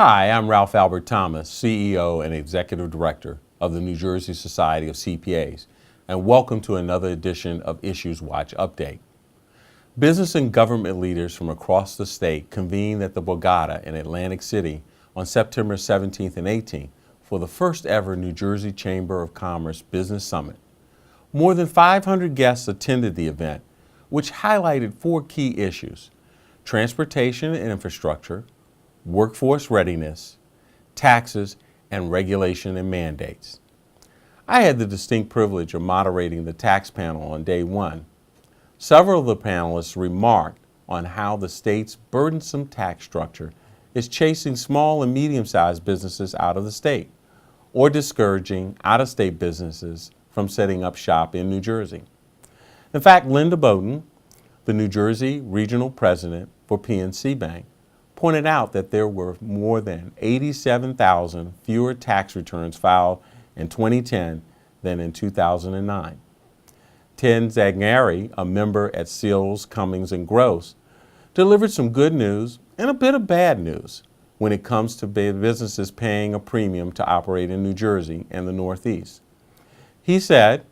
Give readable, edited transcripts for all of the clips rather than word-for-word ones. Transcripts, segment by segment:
Hi, I'm Ralph Albert Thomas, CEO and Executive Director of the New Jersey Society of CPAs, and welcome to another edition of IssuesWatch Update. Business and government leaders from across the state convened at the Borgata in Atlantic City on September 17th and 18th for the first ever New Jersey Chamber of Commerce Business Summit. More than 500 guests attended the event, which highlighted four key issues: transportation and infrastructure, workforce readiness, taxes, and regulation and mandates. I had the distinct privilege of moderating the tax panel on day one. Several of the panelists remarked on how the state's burdensome tax structure is chasing small and medium-sized businesses out of the state or discouraging out-of-state businesses from setting up shop in New Jersey. In fact, Linda Bowden, the New Jersey Regional President for PNC Bank, pointed out that there were more than 87,000 fewer tax returns filed in 2010 than in 2009. Tim Zagneri, a member at Seals, Cummings & Gross, delivered some good news and a bit of bad news when it comes to businesses paying a premium to operate in New Jersey and the Northeast. He said,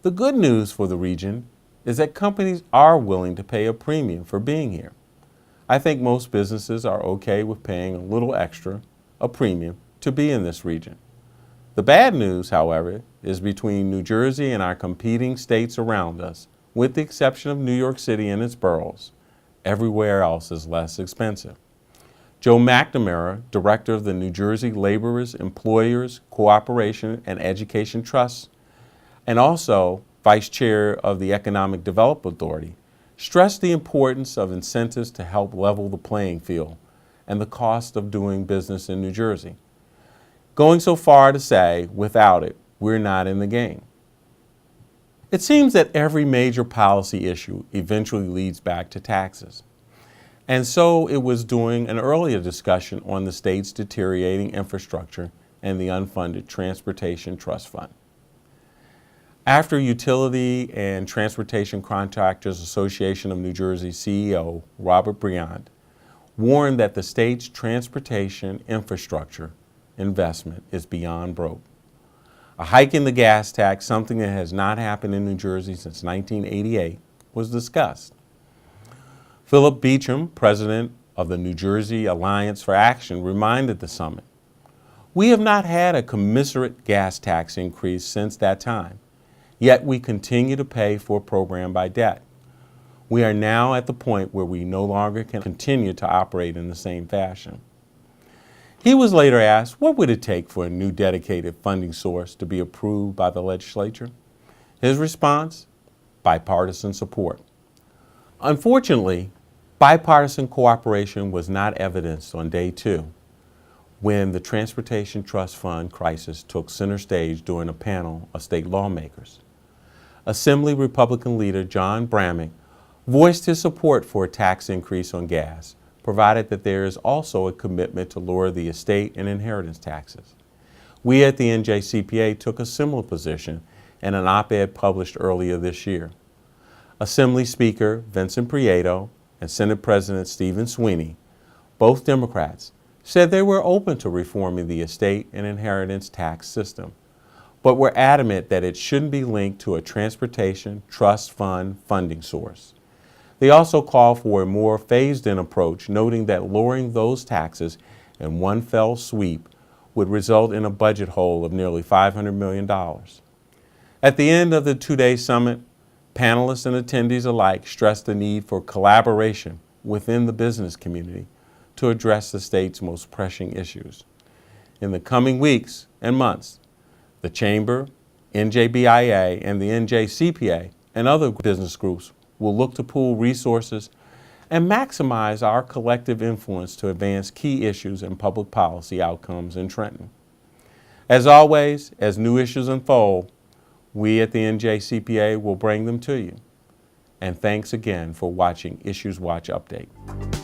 "The good news for the region is that companies are willing to pay a premium for being here. I think most businesses are okay with paying a little extra, a premium, to be in this region. The bad news, however, is between New Jersey and our competing states around us, with the exception of New York City and its boroughs. Everywhere else is less expensive." Joe McNamara, director of the New Jersey Laborers, Employers, Cooperation, and Education Trust, and also vice chair of the Economic Development Authority, stressed the importance of incentives to help level the playing field and the cost of doing business in New Jersey, going so far to say, without it, we're not in the game. It seems that every major policy issue eventually leads back to taxes. And so it was during an earlier discussion on the state's deteriorating infrastructure and the unfunded Transportation Trust Fund. After Utility and Transportation Contractors Association of New Jersey CEO Robert Briand warned that the state's transportation infrastructure investment is beyond broke. A hike in the gas tax, something that has not happened in New Jersey since 1988, was discussed. Philip Beecham, president of the New Jersey Alliance for Action, reminded the summit, "We have not had a commensurate gas tax increase since that time. Yet we continue to pay for a program by debt. We are now at the point where we no longer can continue to operate in the same fashion." He was later asked, what would it take for a new dedicated funding source to be approved by the legislature? His response, bipartisan support. Unfortunately, bipartisan cooperation was not evidenced on day two, when the Transportation Trust Fund crisis took center stage during a panel of state lawmakers. Assembly Republican leader John Bramnick voiced his support for a tax increase on gas, provided that there is also a commitment to lower the estate and inheritance taxes. We at the NJCPA took a similar position in an op-ed published earlier this year. Assembly Speaker Vincent Prieto and Senate President Stephen Sweeney, both Democrats, said they were open to reforming the estate and inheritance tax system, but were adamant that it shouldn't be linked to a transportation trust fund funding source. They also called for a more phased-in approach, noting that lowering those taxes in one fell sweep would result in a budget hole of nearly $500 million. At the end of the two-day summit, panelists and attendees alike stressed the need for collaboration within the business community to address the state's most pressing issues. In the coming weeks and months, the Chamber, NJBIA, and the NJCPA and other business groups will look to pool resources and maximize our collective influence to advance key issues and public policy outcomes in Trenton. As always, as new issues unfold, we at the NJCPA will bring them to you. And thanks again for watching IssuesWatch Update.